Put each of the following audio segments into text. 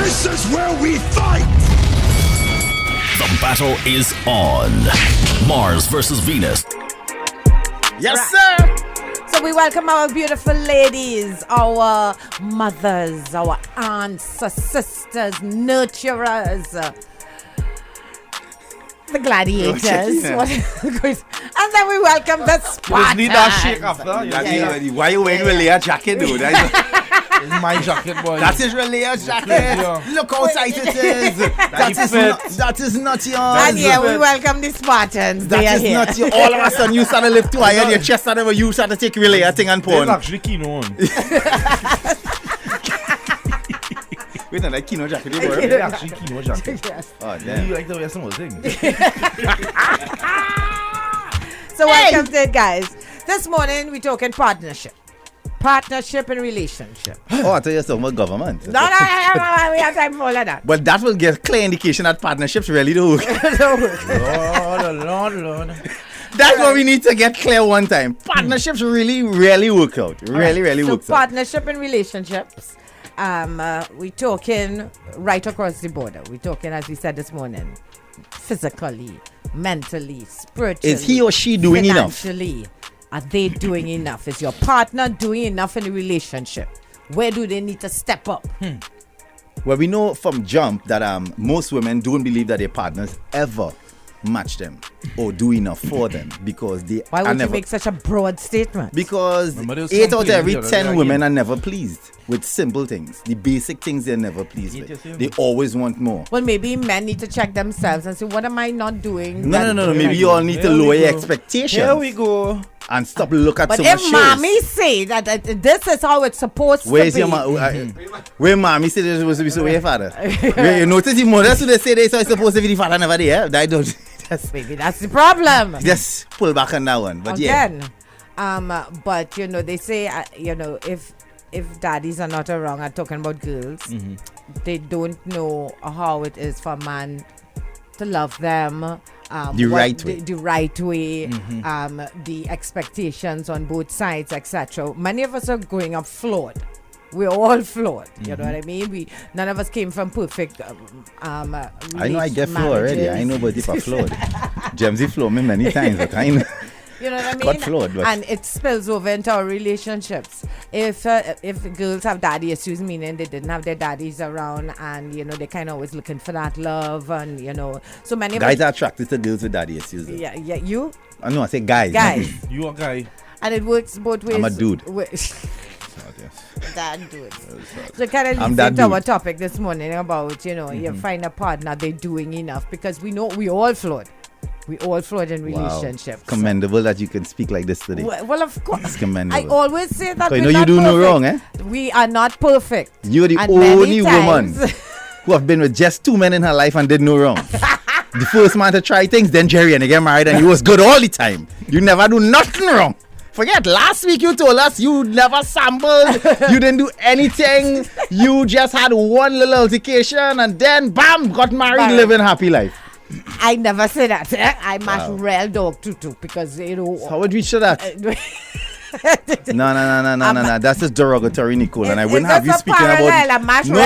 This is where we fight! The battle is on. Mars versus Venus. Yes, sir! So we welcome our beautiful ladies, our mothers, our aunts, our sisters, nurturers, the gladiators. And then we welcome the Spartans. You need that shake after. Why you wearing a layer jacket, dude? It's my jacket, boy. That is your layer jacket. Look how tight it is. That is not yours. And yeah, we welcome the Spartans. That is not your. All of a sudden you start to lift too high and your chest and ever you start to take your layer thing and There's porn. actually kino on. Wait, no, that kino jacket, you There's wear? actually kino jacket. Yes. Oh, damn. You like the way some thing. So welcome to it, guys. This morning we're talking partnership. Partnership and relationship. Oh, I thought you were talking about government. No, we have time for all of that. But that will give clear indication that partnerships really do work. Lord. That's what we need to get clear one time. Partnerships really work out. Really So works out. partnership and relationships. We're talking right across the border. We're talking, as we said this morning, physically, mentally, spiritually. Is he or she doing enough? Financially. Are they doing enough? Is your partner doing enough in the relationship? Where do they need to step up? Well, we know from jump that most women don't believe that their partners ever match them or do enough for them because they Why are would you never. make such a broad statement? Because Remember there was 8 out of complaining every the other 10 day women again. are never pleased with simple things. The basic things they're never pleased Eat with. your They always want more. Well, maybe men need to check themselves and say, what am I not doing? No. Maybe you all need to Here we lower your go. expectations. Here we go. And stop look at But so if much shows. mommy say that this is how it's supposed Where's to be. your where mommy said it's supposed to be so your father? Where you notice the mother so they say they so it's supposed to be the father never there. I don't Maybe that's the problem. just pull back on that one. But Again. But they say if daddies are not around, I'm talking about girls, they don't know how it is for a man to love them. The right way. The right way, the expectations on both sides, etc. Many of us are growing up flawed. We're all flawed. You know what I mean? None of us came from perfect. I know I get flow already. I know about if I flawed. Jamesy flowed me many times, but I know. You know what I mean? Got flawed, but and it spills over into our relationships. If girls have daddy issues, meaning they didn't have their daddies around, and they kind of always looking for that love, and so many of guys us, are attracted to girls with daddy issues. Though. yeah, you I know I say guys. guys, You a guy. and it works both ways. I'm a dude. That dude. So kind of I'm leads that into our dude. topic this morning about you find a partner, they're doing enough, because we know we all flawed. We all flawed in Wow. relationships. Commendable that you can speak like this today. Well, of course. It's commendable. I always say that Because we're you know not you do no perfect. wrong, eh? We are not perfect. You're the And only many woman times- who have been with just 2 men in her life and did no wrong. The first man to try things, then Jerry, and they get married, and he was good all the time. You never do nothing wrong. Forget, last week you told us you never sampled, you didn't do anything, you just had one little altercation, and then bam, got married, living happy life. I never say that. I'm a real dog too, because How would we show that? No. That's just derogatory, Nicole. And I wouldn't have you speaking about. No.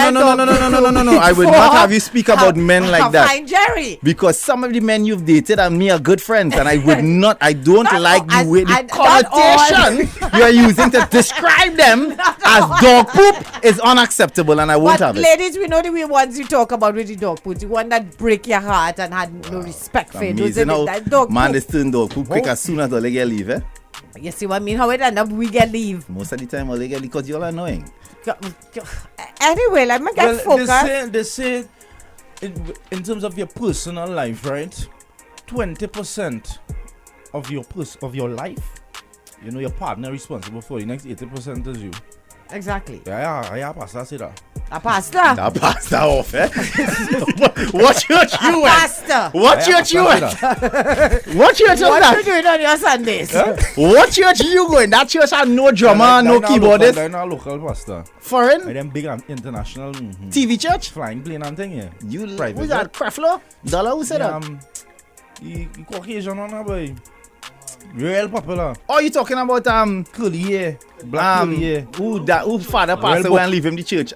I would not have you speak about men like that. Fine, Jerry. Because some of the men you've dated and me are good friends, and I would not. I don't like the way the not connotation you are using to describe them as dog poop is unacceptable, and I won't But have it. ladies, we know the ones you talk about with the dog poop, the one that break your heart and had no respect for it. Amazing how That dog man poop. is turn dog poop quick as soon as they get leave. Eh? You see what I mean? How it end up we get leave. Most of the time, they get because you're annoying. Anyway, let me get focused. They say in terms of your personal life, right? 20% of your life, your partner responsible for. The next 80% is you. Exactly. Yeah, Pastor say that. A pastor. That pastor off, eh? What church you A at? pastor. What church you at? What church is What you that? doing on your Sundays? What church you going? That church had no drummer, no keyboardist. They're not local pastor. Foreign? Them big and international TV church? flying plane and thing, yeah. You Private who's that? Creflo? Dollar who said that? The Caucasian one, boy. Real popular. Oh, you talking about Curly hair. Black curly hair. who father passed Real away and leave him the church?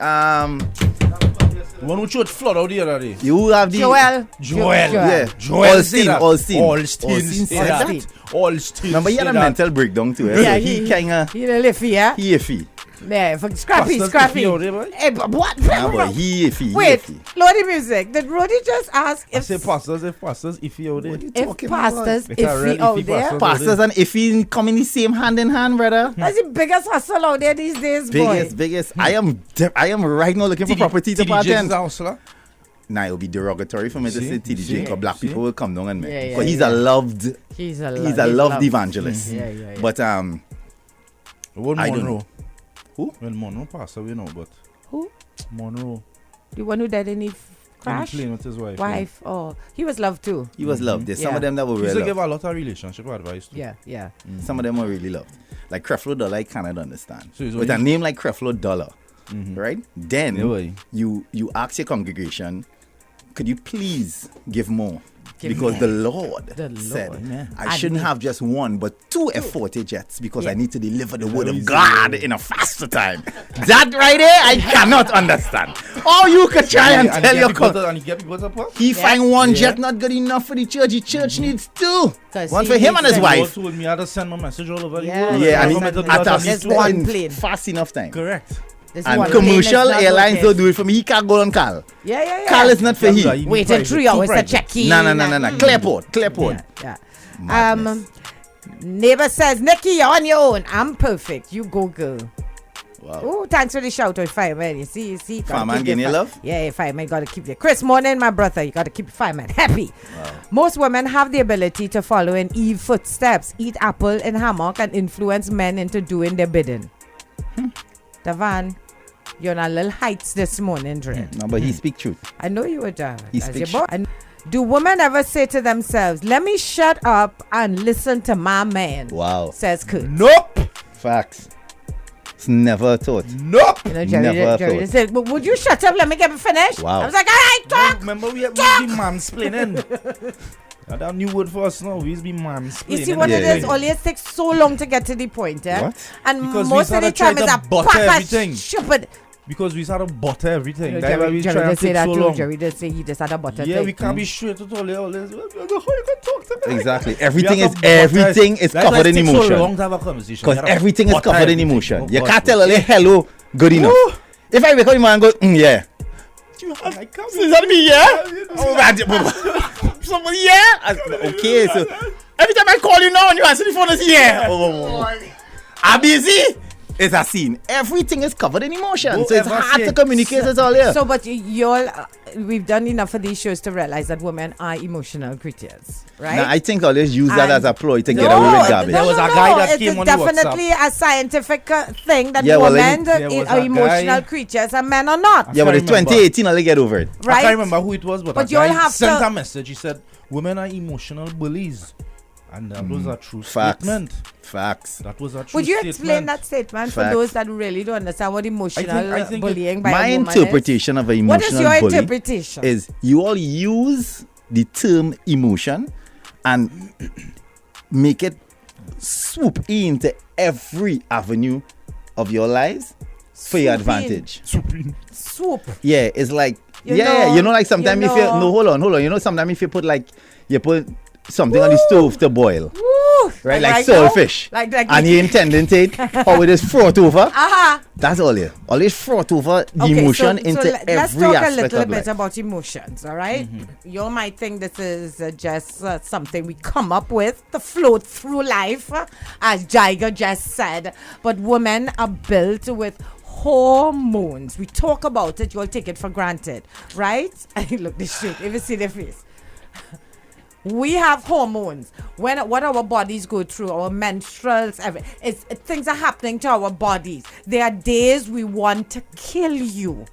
One who showed flood out the other day. You have the Joel. Yeah. Joel said that. Allstein. Allstein Allstein said that. Allstein. Allstein Remember, he had a said that. mental breakdown too. Eh? Yeah, So he kind of He really iffy, yeah? he iffy. Yeah, for scrappy, Pastor's scrappy. iffy out there, boy. Hey, but what? Nah, boy, he iffy. Wait, He iffy. Lordy Music. Did Roddy just ask I if say pastors iffy out there. What you if talking pastors It's a real iffy out iffy there? pastor. Pastors and iffy come in the same hand in hand, brother. That's the biggest hustle out there these days, boy. Biggest. I am right now looking for property to TD part Jakes is in. a hustler. Nah, it'll be derogatory for me to See? say TD See? Jake, because black See? people will come down and me. Yeah, yeah, Because he's yeah. a loved, He's a loved evangelist. Yeah, yeah, yeah. But One I don't Monroe. know. Who? Well, Monroe passed away now, but Who? Monroe. The one who died in the He crash? playing with his wife. Wife. Oh, he was loved too. he was loved. There's some Yeah. of them that were He used really to give loved. a lot of relationship advice too. Yeah, yeah. Some of them were really loved. Like Creflo Dollar, I cannot understand. So he's With a only- name like Creflo Dollar, right? Then Yeah, boy. you ask your congregation, could you please give more? Give Because more. the Lord The said, Lord. Yeah. I shouldn't have just one, but two F-40 jets because Yeah. I need to deliver the word Very of God easy. in a faster time. That right there, I cannot understand. Or you could try and tell your and he get people to put. he find one Yeah. jet not good enough for the church. The church needs two. 'Cause One he for him and his needs wife. God told me I had to send my message all over Yeah. the world. Yeah, and he, Government at does at not a need It's to- one certain plane. fast enough time. Correct. This And one plane commercial is not airlines okay. don't do it for me. He can't go on Cal. Yeah, yeah, yeah. Cal is not for Yeah, he. he Waiting private, 3 too hours to private. check in. No. Clearport. Yeah. Madness. Neighbor says, Nikki, you're on your own. I'm perfect. You go, girl. Wow. Oh, thanks for the shout out, fireman. You see. gotta Fireman keep getting your love? Yeah, fireman gotta keep you. Chris, morning, my brother. You gotta keep fireman happy. Most women have the ability to follow in Eve footsteps, eat apple in hammock, and influence men into doing their bidding. Davan, you're on a little heights this morning, Dre. No, but he speak truth. I know you were there. He As your speaks- boy. And do women ever say to themselves, let me shut up and listen to my man? Wow. Says Kurt. Nope. Facts. It's never a thought. Nope. You know, Jerry Never Jerry thought. said, but would you shut up? Let me get me finished. Wow. I was like, all right, talk. Remember we be mansplaining. That's a new word for us now. We used to be mansplaining. You see what Yeah, it yeah, is? yeah. Always takes so long to get to the point, eh? What? And Because we most of the started trying time it's to a butter pack everything. of stupid. Because we started to butter everything. You know, That's why we Jerry try did and say take that so too. long. Jerry did say he just had a butter Yeah, thing. we can't be straight to all this. How you can talk to me? Exactly. We Everything have is to butter. everything is That's why covered it in takes so long emotion. to have a conversation. Because You gotta everything is butter covered in everything. emotion. Oh, You God, can't bro. tell a hello good enough. Woo. If I wake up in the morning and go, yeah. I can't So is that me, yeah? Oh, man. Somebody, yeah? Okay, so every time I call you now and you answer the phone, it's yeah. Oh. I'm busy. It's a scene. Everything is covered in emotion. Don't So it's ever hard say to communicate it all here. So, but you're, we've done enough of these shows to realize that women are emotional creatures, right? Now, I think I'll just use that And- as a ploy to get No, away with garbage. There was a guy that it came is on the definitely a scientific thing that Yeah, well, women there was are a emotional guy- creatures and men are not. Yeah, but it's can't remember. 2018, I'll get over it. I Right? can't remember who it was, but But a you'll guy have sent to- a message. He said, women are emotional bullies. And that was a true Facts. statement. Facts. That was a true Would you statement. explain that statement for Facts. those that really don't understand what emotional I think bullying by My a woman interpretation of an is? emotional What is your bully interpretation? is you all use the term emotion and make it swoop into every avenue of your lives for your Swoop in. advantage. Swoop. Yeah, it's like You yeah, know- you know, like sometimes you if you know- no hold on, you know, sometimes if you put something on the stove to boil, Woo! right, now? like saltfish, Like and you intending to it, how it is froth over. Aha. That's all you. Always froth over the Okay, emotion so into let's every talk a aspect little of bit life. about emotions, all right? You might think this is just something we come up with to float through life, as Jaiga just said. But women are built with hormones. We talk about it, you'll take it for granted, right? Look, this shit, if you see the face. We have hormones. What our bodies go through, our menstruals, things are happening to our bodies. There are days we want to kill you.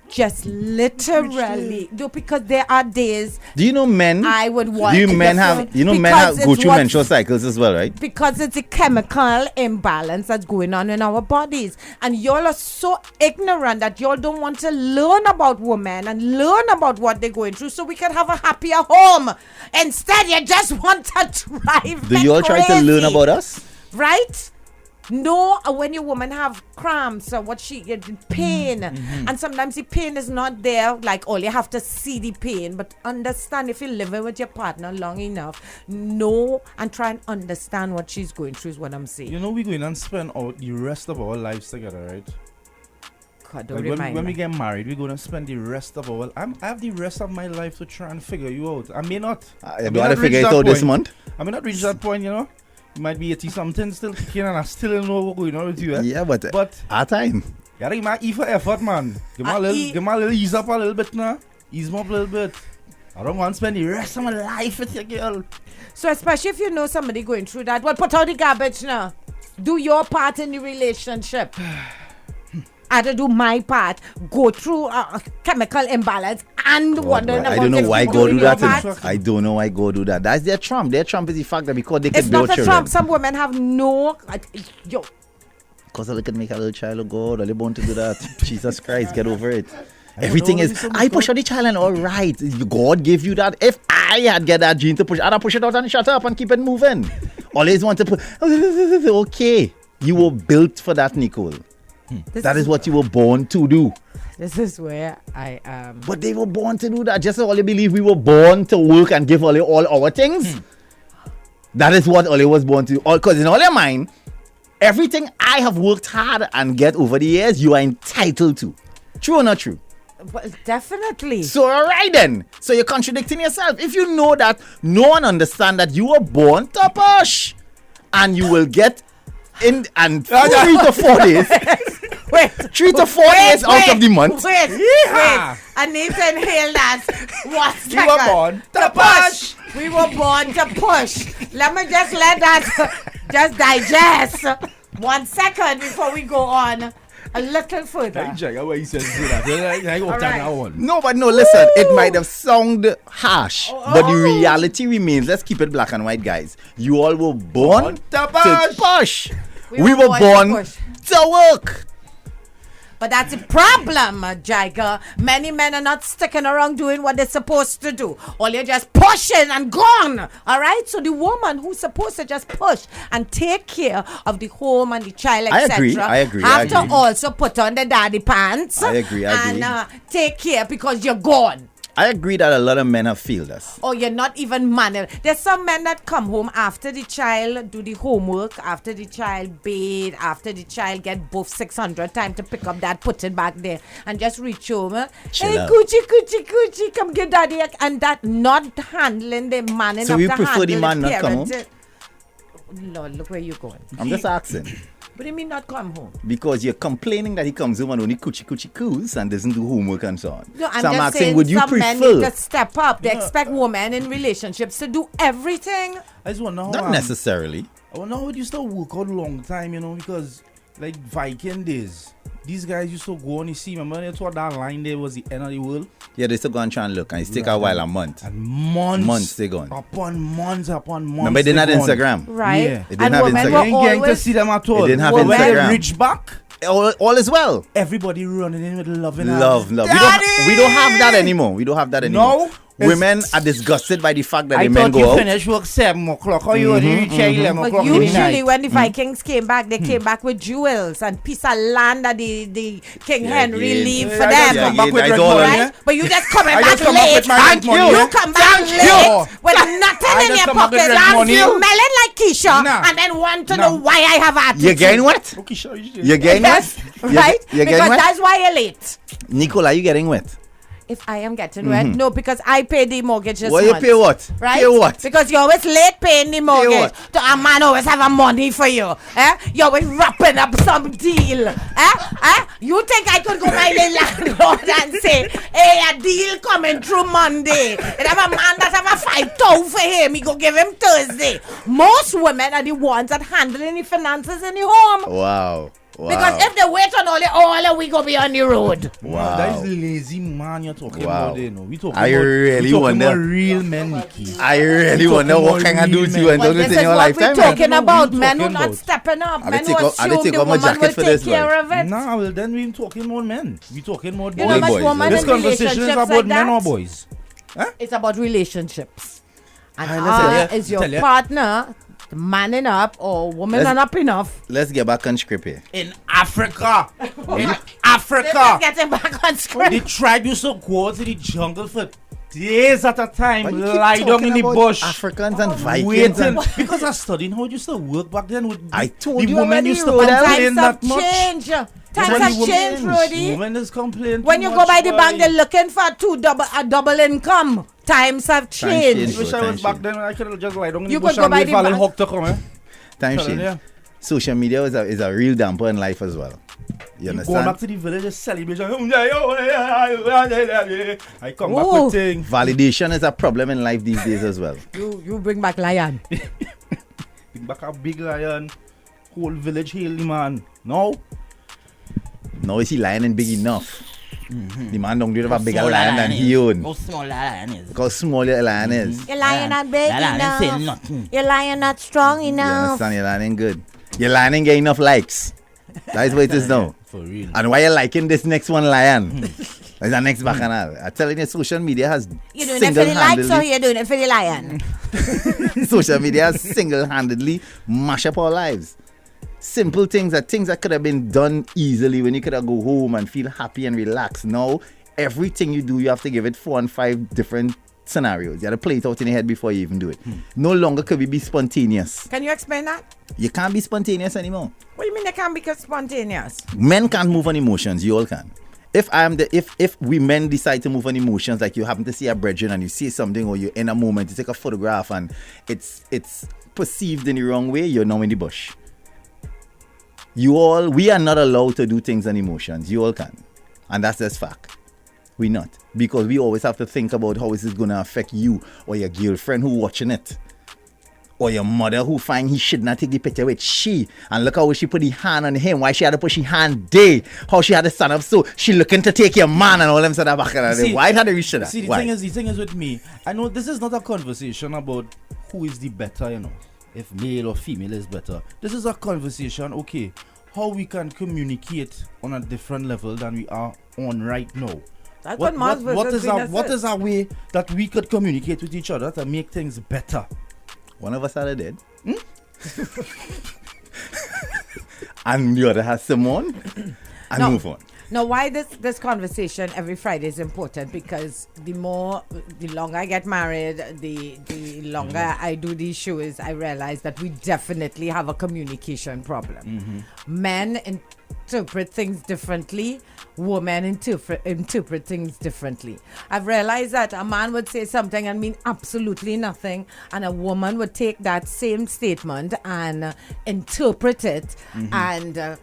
Just literally. No, because there are days Do you know men? I would want Do you to men get have? food You know men because have go it's through what's- menstrual cycles as well, right? because it's a chemical imbalance that's going on in our bodies. And y'all are so ignorant that y'all don't want to learn about women and learn about what they're going through so we can have a happier home. Instead, you just want to drive Do me you all try to learn crazy. about us? Right? know when your woman have cramps or what pain, and sometimes the pain is not there. Like all you have to see the pain, but understand if you're living with your partner long enough, know and try and understand what she's going through is what I'm saying. You know, we're going and spend the rest of our lives together, right? God, don't Like remind when me. we get married, we're gonna spend the rest of our. I have the rest of my life to try and figure you out. I may not. You got to figure it out this month. I may not reach that point, you know. You might be 80 something still kicking, and I still don't know what's going on with you. Eh? Yeah, but our time. Gotta give my E for effort, man. Give my little ease up a little bit now. Ease me up a little bit. I don't want to spend the rest of my life with your girl. So especially if you know somebody going through that, well, put out the garbage now. Do your part in the relationship. I had to do my part. Go through a chemical imbalance and wondering about I don't know if why you God do doing that. your To part. me. I don't know why God do that. That's their trump. Their trump is the fact that because they It's can not build a children. trump. Some women have no. Because they can make a little child of God. Are they born to do that? Jesus Christ, get over it. Everything is. I push out the child and all right. God gave you that. If I had get that gene to push, I'd push it out and shut up and keep it moving. Always want to put. Okay, you were built for that, Nicole. That is what you were born to do. This is where I am. But they were born to do that. Just as Ollie believe we were born to work and give Ollie all our things. That is what Ollie was born to do. Because in Ollie's mind, everything I have worked hard and get over the years, you are entitled to. True or not true? Well, definitely. So alright then. So you're contradicting yourself. If you know that no one understands that you were born to push and you will get in and 3 to 4 days. Wait. 3 to 4 days out of the month. Wait. I need to inhale that. You were born to push. We were born to push. Let me just let that just digest 1 second before we go on a little further. Jaiga, why you said that? All right. No, but no, listen, it might have sounded harsh, but the reality remains. Let's keep it black and white, guys. You all were born to push. We were born to work. But that's a problem, Jaiga. Many men are not sticking around doing what they're supposed to do. Or you're just pushing and gone. All right? So the woman who's supposed to just push and take care of the home and the child, etc. I agree. Have to also put on the daddy pants. I agree. And take care because you're gone. I agree that a lot of men have failed us. Or you're not even managed. There's some men that come home after the child do the homework, after the child bathe, after the child get both 600 times to pick up that, put it back there, and just reach home. Hey, coochie, come get daddy. And that not handling the man enough So you to prefer handle the man not come home? Lord, look where you're going. I'm just asking. What do you mean not come home? Because you're complaining that he comes home and only coochie coos and doesn't do homework and so on. No, I'm so I'm just asking, saying would you some men prefer? need to step up. They expect women in relationships to do everything. I just want to know Not necessarily. I wonder how it used to work out a long time, you know, because like Viking days, these guys used to go on the sea. Remember they thought that line there was the end of the world? Yeah, they still go and try and look and it take a while, a month. And months they gone. upon months. Remember they didn't have Instagram. Right? Yeah. It didn't have women Instagram. were You ain't getting to always see them at all. They didn't have When they Instagram. reach back, All is well. everybody running in with love and Love. We don't have that anymore. No. Women are disgusted by the fact that I the men thought you go out. finished work 7 o'clock. How you only reach 11 But o'clock in the usually night? when the Vikings came back, they came back with jewels and piece of land that the King Henry yeah. leave for I them. just come back with that's red all money, right. yeah? Right? But you just coming I back just come back late. with my red money, You yeah? come back Thank late you. with nothing I in just your come back with pocket. red And money. you smelling like Keisha Nah. and then want to Nah. know why I have attitude. You're getting what? Okay, sure. You're getting Yes, what? right? You're Because getting what? that's why you're late. Nicole, are you getting what? If I am getting wet, no, because I pay the mortgage this Well, you month. pay what? Right? Pay what? Because you're always late paying the mortgage. what? So a man always have a money for you. You're always wrapping up some deal. You think I could go my landlord and say, hey, a deal coming through Monday. And have a man that have a 5,000 for him, he go give him Thursday. Most women are the ones that handling the finances in the home. Wow. Because if they wait on all we go be on the road. Wow. That is lazy man you're talking Wow. about there, no. We talking I about, really we talking wonder- about real men, Nikki. I really wonder what kind of dudes you and Well, done this this in is your what we're lifetime. talking man. about. What Men are who we not talking stepping up. I Men take who off- I assume take the off my woman jacket will for take this, care boy. of it. Nah, well then we talking about men. We talking about You know boys. how much boys, woman This in conversation is relationships about like men or that? boys. It's about relationships. And Aye, listen, yeah, is your tell ya. partner manning up or woman up enough. Let's get back on script here. In Africa. In Let's Africa. get it back on The script. tribe used to go to the jungle for days at a time, Why you keep lie down talking in the about bush. Africans and Vikings. Waiting. And, Because I studied how it used to work back then. With I told the you women already, used to Rhoda. complain Times have that much. changed. Times When have the women- changed, Rudy. Women is complaining When too you go much, by the boy. bank, they're looking for a double income. Times have changed. changed. Wish I Time was back shit. then. I could have just lie down in You the bush could go and by wait the for a little bank. hawk to come. Time Tell shit. them, Social media is a real damper in life as well. You Going back understand? to the village, just celebration. I come back Oh. with things. Validation is a problem in life these days as well. You bring back lion. Bring back a big lion. Whole village hail the man. No. Now is he lion and big enough? The man don't have a bigger small lion than lion he is. own. How small that lion is. Look how small your lion is. Your lion not big That lion enough. say nothing. Your lion not strong You enough. understand? Your lion ain't good. Your lion ain't get enough likes. That is what it is now. For real. And why you liking this next one lion? It's the next bacchanal. I'm telling you, social media has You doing it for the likes or single-handedly, you doing it for the lion? social media has single-handedly mashed up our lives. Simple things that could have been done easily when you could have go home and feel happy and relaxed. Now, everything you do, you have to give it 4 and 5 different scenarios. You have to play it out in your head before you even do it. No longer could we be spontaneous. Can you explain that? You can't be spontaneous anymore. What do you mean they can't be spontaneous? Men can't move on emotions. You all can. If we men decide to move on emotions, like you happen to see a brethren and you see something, or you're in a moment, you take a photograph and it's perceived in the wrong way, you're now in the bush. We are not allowed to do things on emotions. You all can, and that's just fact. We not, because we always have to think about how is this going to affect you or your girlfriend who watching it. Or your mother who find he should not take the picture with she. And look how she put the hand on him. Why she had to push her hand there. How she had to stand up so she looking to take your man and all them sort of back. Why had to reach to that? See, the Why? thing is with me, I know this is not a conversation about who is the better, if male or female is better. This is a conversation, okay, how we can communicate on a different level than we are on right now. That's what Mars versus Venus what is our way that we could communicate with each other to make things better? One of us are dead. And the other has Simone. And No. move on. Now, why this conversation every Friday is important, because the longer I get married, the longer I do these shows, I realize that we definitely have a communication problem. Men interpret things differently. Women interpret things differently. I've realized that a man would say something and mean absolutely nothing, and a woman would take that same statement and interpret it and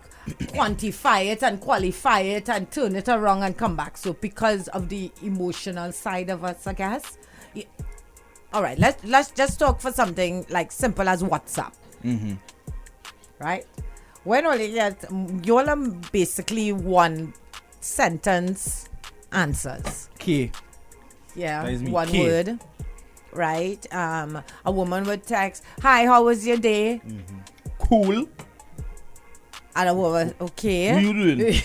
quantify it and qualify it and turn it around and come back. So because of the emotional side of us, I guess. All right, let's just talk for something like simple as WhatsApp. Right? When all you get, you all are basically one sentence answers. Okay. Yeah, That is me, one K. word. Right? A woman would text, "Hi, how was your day?" Cool. And a woman, "Okay." What you doing?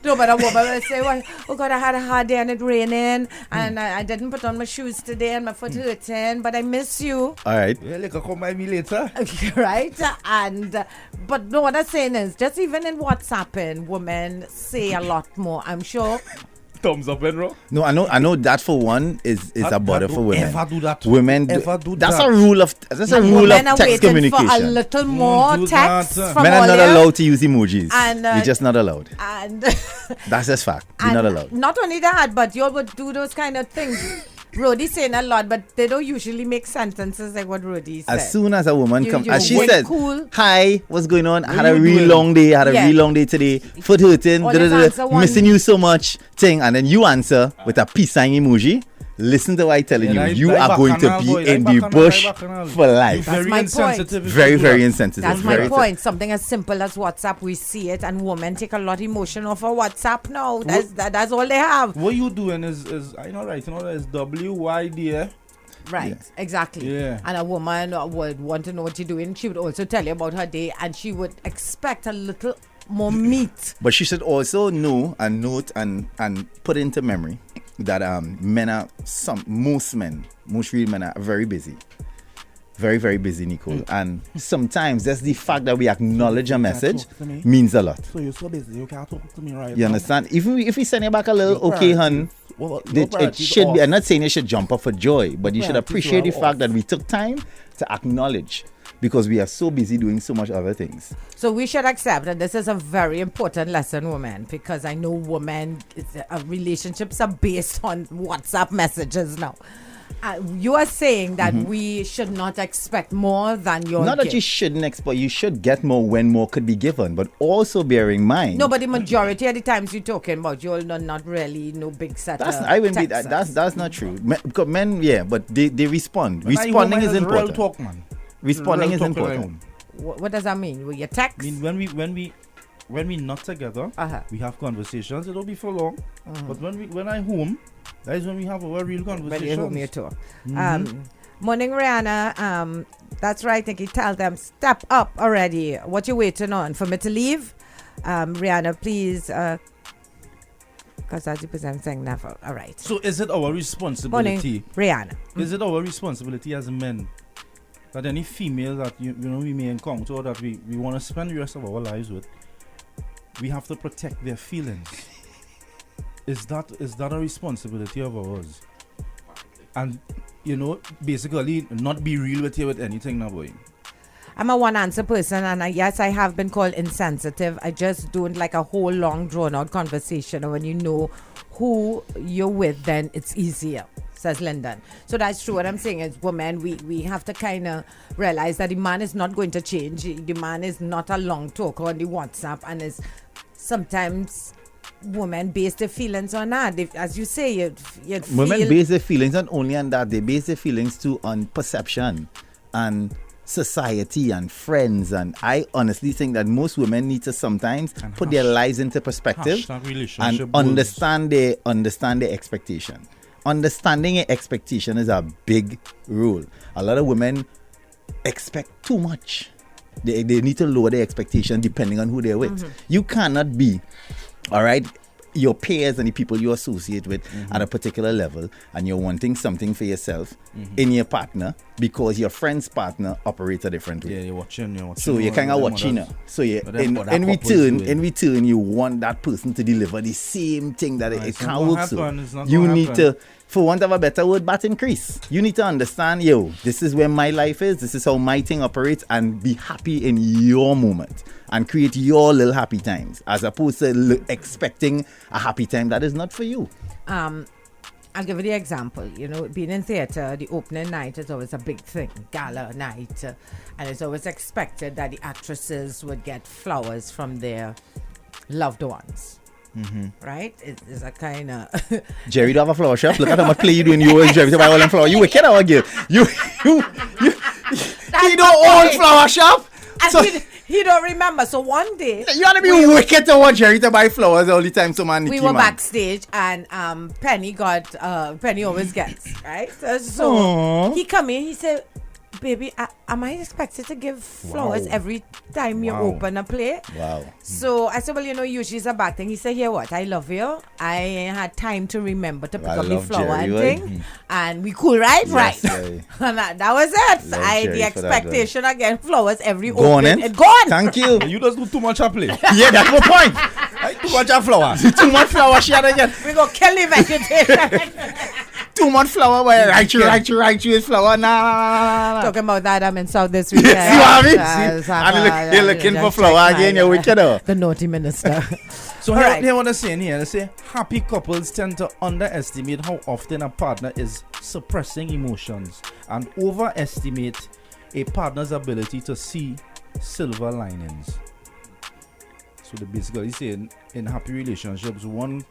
No, but a woman will say, "Well, oh God, I had a hard day and it raining, and I didn't put on my shoes today and my foot hurting, but I miss you." All right. Well, you can come by me later. Right? And but no, what I'm saying is, just even in WhatsApping, women say a lot more. I'm sure. Thumbs up, Enro. No, I know that for one is a bother for women. Ever do that. Women Ever do that's that. a rule of Women are text waiting communication. for a little more do text that. from Men are all not you. allowed to use emojis. And, You're just not allowed. And That's just fact. You're not allowed. Not only that, but you would do those kind of things. Rhodey's saying a lot, but they don't usually make sentences like what Rhodey said. As soon as a woman comes, you as she wait said, cool. "Hi, what's going on? I had What a you real doing?" long day. I had a Yeah. real long day today. Foot hurting. Always answer one. Missing you so much." Thing, and then you answer with a peace sign emoji. Listen to what I'm telling Yeah, you. like- You like are going to bacchanal, be boy, in like the bacchanal, bush like bacchanal. for life. That's Very my insensitive. point. if Very, you do very that. insensitive. That's my very point. Something as simple as WhatsApp, we see it, and women take a lot of emotion off of WhatsApp now. That's all they have. What you doing is I know right, is WYD. Right, exactly. Yeah. And a woman would want to know what you're doing. She would also tell you about her day, and she would expect a little more meat. But she should also know and note and put into memory that most real men are very busy. Very, very busy, Nicole. And sometimes just the fact that we acknowledge a message means a lot. So you're so busy, you can't talk to me right You now. understand? Even if we send you back a little, Your okay, priorities. hun, Well, your it priorities should be. off. I'm not saying you should jump up for joy, but you should priorities appreciate the are fact off. that we took time to acknowledge, because we are so busy doing so much other things. So we should accept that this is a very important lesson, women, because I know relationships are based on WhatsApp messages now. You are saying that we should not expect more than your Not that you gift. shouldn't expect, you should get more when more could be given, but also bear in mind. No, but the majority of the times you're talking about, you're not really no big set That's of I wouldn't be texts. that's not true. Because men, yeah, but they respond. But Responding is real important. talk, man. Responding Real is talk important. around. What does that mean? With your text? I mean, when we not together, we have conversations. It don't be for long. But when I home, that is when we have our real When conversations. you home, you talk. Morning, Rihanna. That's right, Nikki. Tell them, step up already. What you waiting on? For me to leave? Rihanna, please. Because that's the person saying never. All right. So is it our responsibility? Morning, Rihanna. Is it our responsibility as men that any female that you know we may encounter or that we want to spend the rest of our lives with, we have to protect their feelings? Is that a responsibility of ours? And basically not be real with you with anything now, boy. I'm a one answer person, and yes, I have been called insensitive. I just don't like a whole long drawn out conversation. And when you know who you're with, then it's easier, says Lyndon. So that's true. What I'm saying is, women, we have to kind of realize that the man is not going to change. The man is not a long talker on the WhatsApp, and is sometimes women base their feelings on that. As you say, you Women feel base their feelings not only on that, they base their feelings too on perception and society and friends. And I honestly think that most women need to sometimes And put their lives into perspective hashtag relationship and goals. understand their expectation. Understanding your expectation is a big rule. A lot of women expect too much. They need to lower their expectation depending on who they're with. You cannot be, all right, your peers and the people you associate with at a particular level, and you're wanting something for yourself in your partner because your friend's partner operates a different way. Yeah, you're watching. So you're kind of watching her. So you, But then what that in couple's return, doing. you want that person to deliver the same thing that it it's not can't gonna work. So happen, it's not you gonna need happen. to, for want of a better word, bat increase. You need to understand, this is where my life is. This is how my thing operates, and be happy in your moment and create your little happy times, as opposed to expecting a happy time that is not for you. I'll give you the example. Being in theatre, the opening night is always a big thing, gala night, and it's always expected that the actresses would get flowers from their loved ones. Right? It's a kind of Jerry, do you have a flower shop? Look at how much play you doing. You and Jerry to buy all them flowers. You wicked our girl. You don't own flower shop. and So he don't remember. So one day you ought to be wicked to want Jerry to buy flowers all the time. So man, we Nikki, were man. backstage, and Penny always gets, right? So Aww. he come in, he said, baby, am I expected to give flowers Wow. every time you Wow. open a play? Wow. So I said, well, usually it's a bad thing. He said, here what? I love you. I had time to remember to pick I up the love flower Jerry, and right? thing. And we cool, right? Yes, Right. Jerry. And that was it. Love The Jerry for that, expectation again, flowers every Go on, open. eh? It gone. Thank you. You just do too much a play. Yeah, that's my point. Too much a flower. Too much flower she had again. We go kill the vegetation. Too much flower. Why right you with flower? Nah. Talking about that, I'm in South this weekend. See what I mean? Yes, See? And you're looking for just flower like again. my, You're wicked. The naughty minister. So All here, right. here what they're saying here, they say happy couples tend to underestimate how often a partner is suppressing emotions and overestimate a partner's ability to see silver linings. So they basically saying in happy relationships, one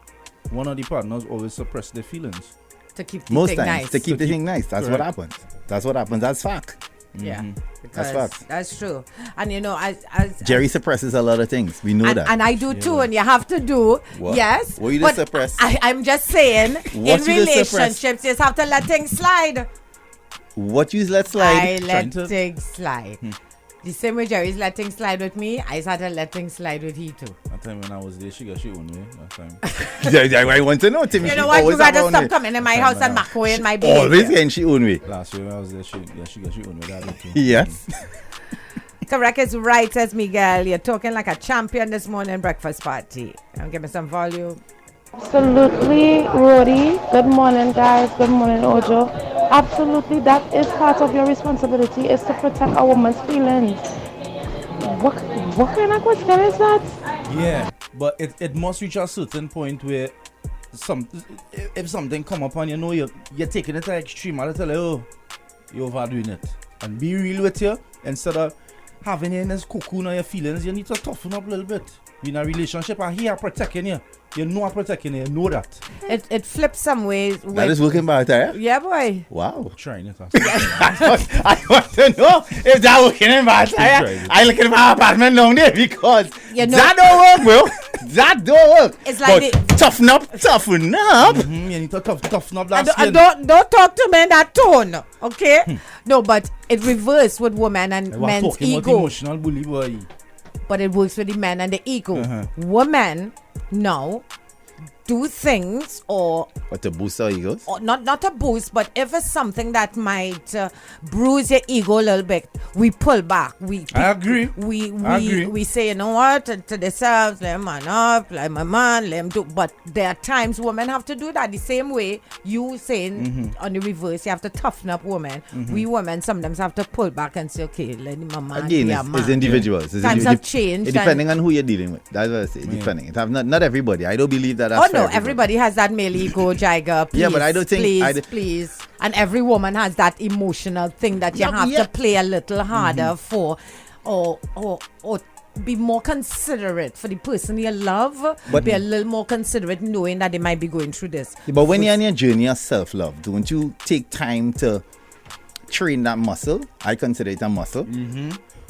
of the partners always suppress their feelings. To keep the Most thing times nice. to keep the thing nice. That's what Correct. happens. That's fact. Yeah. That's Because fact. that's true. And Jerry suppresses a lot of things. We know that. and I do too, and you have to do. What? Yes. What you but just suppress? I'm just saying, What in you just suppress? relationships, you just have to let things slide. What you let I slide? let to- things slide. The same way Jerry's letting slide with me, I started letting slide with he too. That time when I was there, she got she own way. That time. I want to know, Timmy. You know what? You better stop coming in my house and macro in my behavior. Always getting she own way. Last year when I was there, she got she own way. That okay. Yes. Correct is right, says Miguel. You're talking like a champion this morning breakfast party. Give me some volume. Absolutely, Rodi. Good morning, guys. Good morning, Ojo. Absolutely, that is part of your responsibility, is to protect a woman's feelings. What kind of question is that? Yeah, but it must reach a certain point where if something come up and you know you're taking it to extreme, I'll tell you, oh, you're overdoing it. And be real with you, instead of having you in this cocoon of your feelings, you need to toughen up a little bit. In a relationship, and he are protecting you. You know I'm protecting you, you know that. It flips some ways. That is working by there. Yeah, boy. Wow. Trying it. I want to know if that working in my tire. I look at my apartment down there because you know, that don't work, bro. That don't work. It's like toughen up. Mm-hmm. You need to toughen up that skin. Don't talk to me in that tone, okay? No, but it reverses with women and men's ego. Emotional bully boy. But it works with the men and the ego. Women now do things or to boost our egos? Or not a boost, but if it's something that might bruise your ego a little bit, we pull back. I agree. We say, you know what, to themselves, let man up, like my man, let him do. But there are times women have to do that the same way you saying on the reverse, you have to toughen up women. We women sometimes have to pull back and say, okay, let my man again, be a man. It's individuals. Yeah. Times have changed. Depending on who you're dealing with. That's what I say. Depending. Not everybody. I don't believe that. That's everybody has that male ego, Jaiga. Please, yeah, but I don't think... Please. And every woman has that emotional thing that you have to play a little harder for or be more considerate for the person you love. But be a little more considerate knowing that they might be going through this. Yeah, but when you're on your journey of self-love, don't you take time to train that muscle? I consider it a muscle.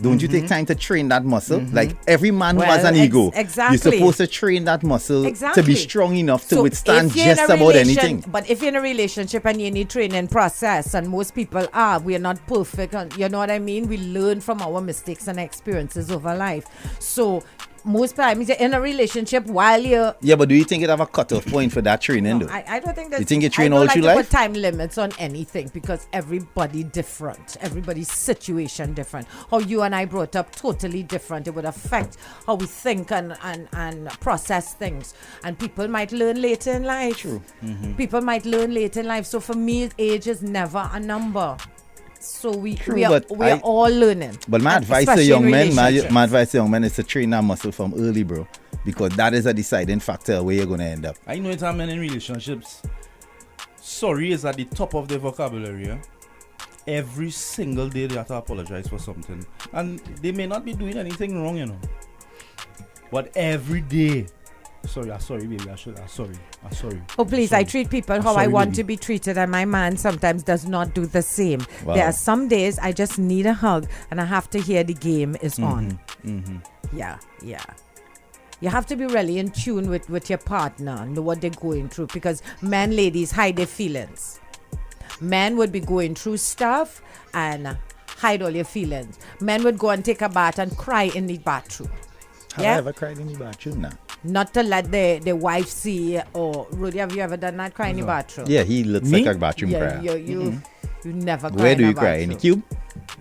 Don't you take time to train that muscle? Like every man who has an ego, you're supposed to train that muscle to be strong enough to withstand just about anything. But if you're in a relationship and you need training process, and most people we are not perfect, you know what I mean? We learn from our mistakes and experiences over life. So most times you're in a relationship while you're... Yeah, but do you think it have a cutoff point for that training though? I don't think that... You think you train all through life? I don't like to put time limits on anything because everybody different. Everybody's situation different. How you and I brought up totally different. It would affect how we think and process things. And people might learn later in life. True. People might learn later in life. So for me, age is never a number. So we are all learning. But my advice to young men, my advice to young men is to train that muscle from early, bro. Because that is a deciding factor where you're going to end up. I know it's how men in relationships. Sorry is at the top of their vocabulary. Yeah? Every single day they have to apologize for something. And they may not be doing anything wrong, you know. But every day. Sorry, baby. I'm sorry. Oh, please, I treat people how I want to be treated, and my man sometimes does not do the same. Wow. There are some days I just need a hug, and I have to hear the game is on. Yeah. You have to be really in tune with your partner, know what they're going through, because men, ladies, hide their feelings. Men would be going through stuff and hide all your feelings. Men would go and take a bath and cry in the bathroom. Have I ever cried in the bathroom now? Not to let the wife see. Or Rudy, have you ever done that? Cry in the bathroom? Yeah, he looks like a bathroom crier. You never cry. Where do you cry? In the cube?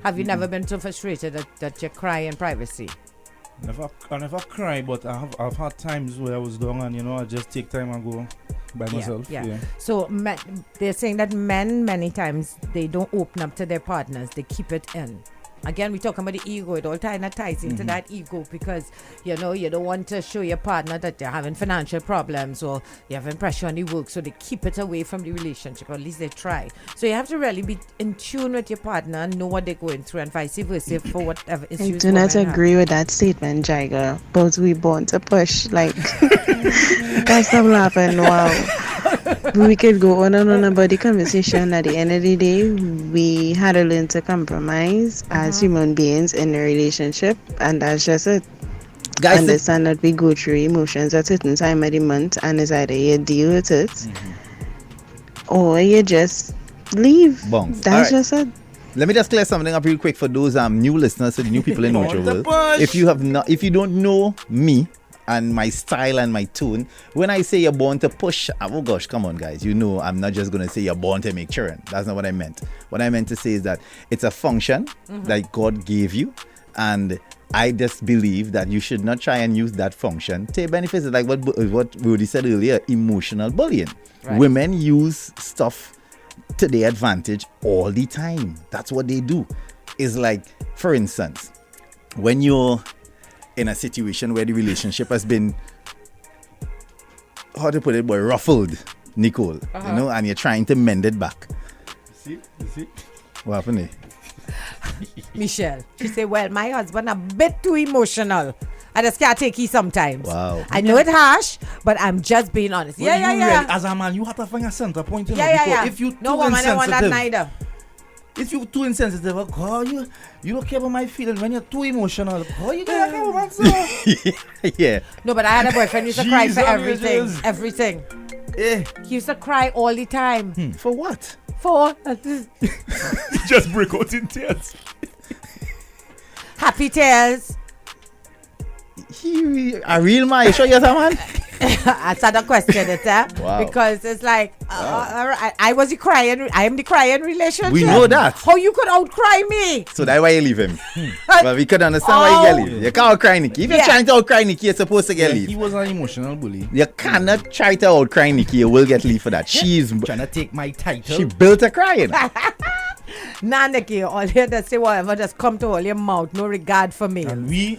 Have you never been so frustrated that you cry in privacy? I never cry, but I've had times where I was down and I just take time and go by myself. Yeah. So they're saying that men many times they don't open up to their partners; they keep it in. Again, we're talking about the ego. It all ties into that ego because, you don't want to show your partner that you're having financial problems or you're having pressure on the work. So they keep it away from the relationship, or at least they try. So you have to really be in tune with your partner and know what they're going through and vice versa for whatever issues. I do not agree with that statement, Jaiga. But we born to push. Like, guys, stop laughing. Wow. We could go on and on about the conversation. At the end of the day, we had to learn to compromise as human beings in a relationship, and that's just it. Guys, understand that we go through emotions at a certain time of the month, and it's either you deal with it or you just leave. Bongs. That's just it. Let me just clear something up real quick for those new listeners and new people in Mojo World. If you don't know me and my style and my tune, when I say you're born to push, oh gosh, come on guys, you know I'm not just gonna say you're born to make children. That's not what I meant. What I meant to say is that it's a function that God gave you, and I just believe that you should not try and use that function to benefit. Like what Rudy said earlier, emotional bullying. Right. Women use stuff to their advantage all the time. That's what they do. It's like, for instance, when you're in a situation where the relationship has been, how to put it, ruffled, Nicole, you know, and you're trying to mend it back. You see? What happened there? Michelle, she said, well, my husband a bit too emotional. I just can't take it sometimes. Wow. I know it's harsh, but I'm just being honest. Well, Yeah. As a man, you have to find a center point. You know, Yeah. If you no woman don't want that neither. If you're too insensitive, you don't care about my feelings. When you're too emotional, you don't care about myself. Yeah. No, but I had a boyfend who used to cry for everything. Jesus. Everything. Eh. He used to cry all the time. For what? For Just break out in tears. happy tears. A real man, you sure you're that man? Answer the question, Wow. because it's like I was the crying. I am the crying relationship. We know that. How you could outcry me? So that's why you leave him. But we could understand why you get leave. You can't outcry Nikki. If you're trying to outcry Nikki, you're supposed to get leave. He was an emotional bully. You cannot try to outcry Nikki. You will get leave for that. She's Trying to take my title. she built a crying. Nah, Nikki, all you just say whatever, just come to all your mouth. No regard for me. And we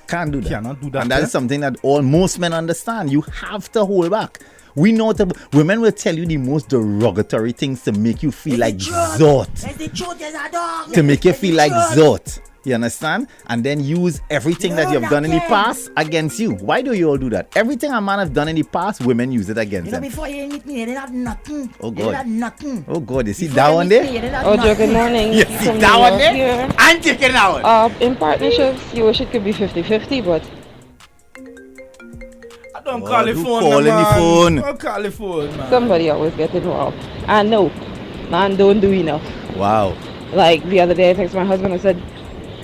Can't do that. cannot do that. And that is something that most men understand. You have to hold back. We know that women will tell you the most derogatory things to make you feel like zot. To make you feel like zot. You understand? And then use everything that you've done in the past against you. Why do you all do that? Everything a man has done in the past, women use it against them. Before you meet me, they had nothing. Oh They God. had nothing. Oh God, you see Before that you one meet there? me, they had Oh, nothing. good morning. You From see New that one York there? here. I'm taking that one. In partnerships, you wish it could be 50-50, but I don't Oh, call the do phone. call in the man. phone. Don't call the phone, man. somebody always gets involved. And no, man don't do enough. Wow. Like the other day, I texted my husband and said,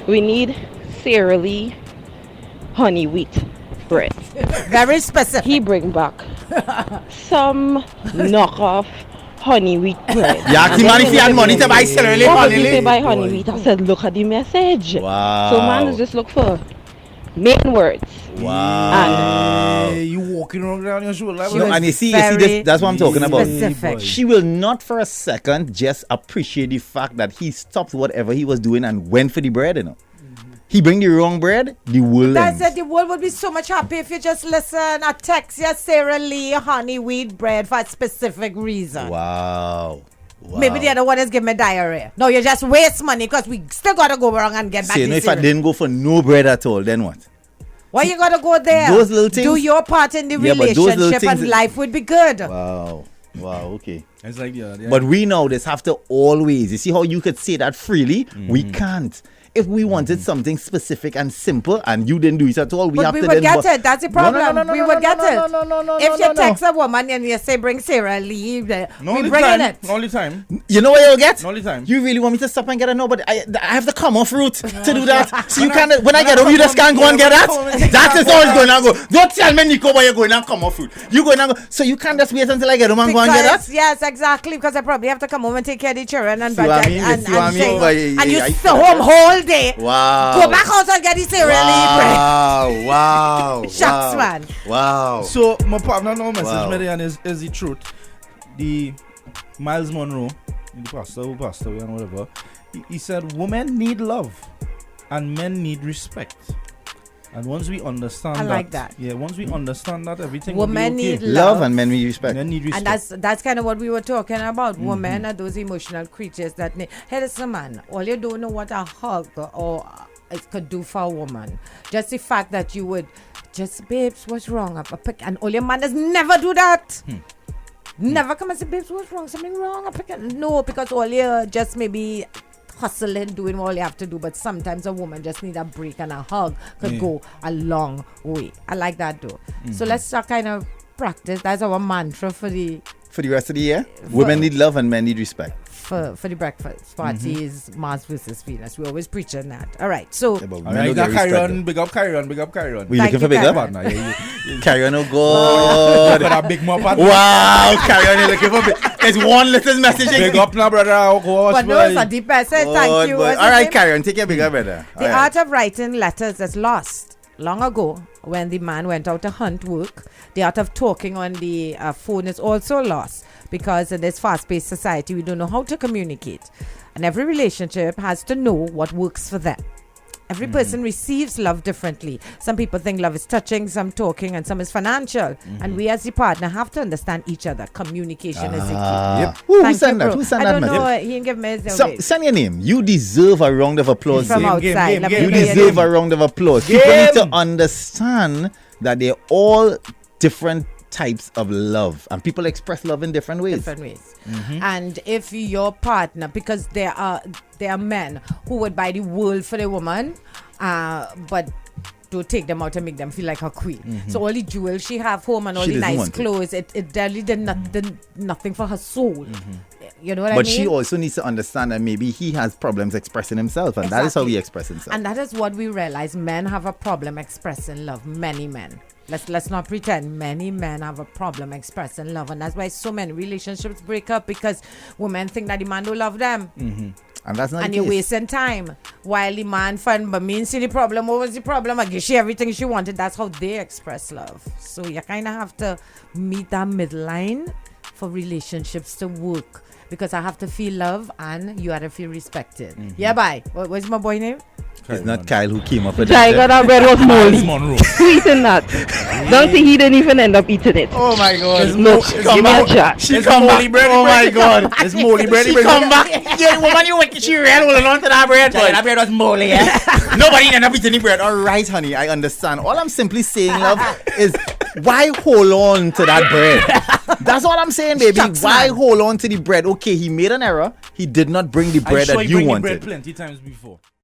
we need Sara Lee honey wheat bread. Very specific. He bring back some knockoff honey wheat bread. You ask the man if he had money to buy Sara Lee What honey did he say Lee? by honey wheat? I said, look at the message. Wow. So man is just look for main words. Wow. Hey, you walking around your shoulder. She No, was and you see very this, that's what I'm talking about. specific. She will not for a second just appreciate the fact that he stopped whatever he was doing and went for the bread, you know. He bring the wrong bread, the world That's ends. it. The world would be so much happy if you just listen a text your Sara Lee honey wheat bread for a specific reason. Wow. Maybe the other one is giving me diarrhea. No, you just waste money because we still gotta go around and get back See, the if I cereal. didn't go for no bread at all, then what? Why you gotta go there? Those little things- Do your part in the Yeah, but those little relationship things and that- life would be good. Wow. Wow, okay. It's like But we now just have to always, you see how you could say that freely? We can't. If we wanted something specific and simple and you didn't do it at all, we But have we to would then... get it. That's the problem. We would get it. No, If you text a woman and you say bring Sara Lee, we bringing it. Only time. You know what you'll get? Only time. You really want me to stop and get a no, but I have to come off route to do that. So you can't, when I get home, you just can't go and get that. That is all it's going to go. Don't tell me, Nico, why you're going and come off route. You're going to go. So you can't just wait until I get home and go and get that? Yes, exactly. Because I probably have to come home and take care of the children and See what I budget mean? and See what I mean? say- But, and you I- stay home whole day. Wow. Go back out and get the Sara Lee bread. Wow. Shucks, man. Wow. So my partner now message Wow. me and is the truth. The Miles Monroe, the pastor and whatever, he said women need love and men need respect. And once we understand I like that. Yeah, once we understand that, everything Women will be okay. need Love and men we respect. Men need respect. And that's kind of what we were talking about. Women are those emotional creatures that need. Hey, listen, man. All you don't know what a hug or it could do for a woman. Just the fact that you would just, babes, what's wrong? And all your man does never do that. Never come and say, babes, what's wrong? Something wrong? No, because all you just maybe hustling, doing all you have to do. But sometimes a woman just need a break, and a hug could go a long way. I like that though. So let's start kind of practice. That's our mantra for the For the rest of the year, women need love and men need respect. for the breakfast party is Mars versus Venus. We always preaching that. All right, so Yeah, but All men right, don't get carry respect, on, big up Kyron. We Thank looking for you, big up? Karen. Partner, yeah, Carry on, oh Got God. a big more partner. Wow, carry on, you looking for big. There's one little message. Big up now, brother. but no, it's a deep message. Thank you. What's All his right, name? carry on. Take your big up, brother. The art of writing letters is lost long ago when the man went out to hunt work. The art of talking on the phone is also lost because in this fast-paced society, we don't know how to communicate. And every relationship has to know what works for them. Every person receives love differently. Some people think love is touching, some talking, and some is financial. And we as the partner have to understand each other. Communication is the key. Yep. Who Thank sent you, that? bro. Who sent I that don't know. message? He didn't give me his So, send your name. You deserve a round of applause. from Zim. outside. Let me You hear your deserve name. a round of applause. People need to understand that they're all different types of love, and people express love in different ways. Different ways. And if your partner, because there are men who would buy the world for the woman, but to take them out and make them feel like a queen. So all the jewels she have home and all She the doesn't nice want it. clothes, it barely did nothing for her soul. You know what I But mean? she also needs to understand that maybe he has problems expressing himself, and that is how he expresses himself. And that is what we realize. Men have a problem expressing love. Many men. Let's not pretend. Many men have a problem expressing love, and that's why so many relationships break up, because women think that the man don't love them, And that's not and the you're case. wasting time. While the man find, but me see the problem. What was the problem? I give she everything she wanted. That's how they express love. So you kind of have to meet that midline for relationships to work, because I have to feel love and you have to feel respected. Yeah, bye. What's my boy name? It's not Kyle who came up with Jaiga, that. that bread was moldy. Monroe. Who eating that? Don't see he didn't even end up eating it. Oh my God! Look, She give come me a back. chat. She It's come moldy back. bread, Oh my bread. God! It's moldy bread. She come back. Yeah, woman, you wicked. She ran holding on to that bread. Boy, that bread was moldy. Yeah? Nobody ended up eating the bread. All right, honey, I understand. All I'm simply saying, love, is why hold on to that bread? That's all I'm saying, baby. Shucks, Why man. hold on to the bread? Okay, he made an error. He did not bring the bread I'm sure that you you bring the wanted. bread plenty times before.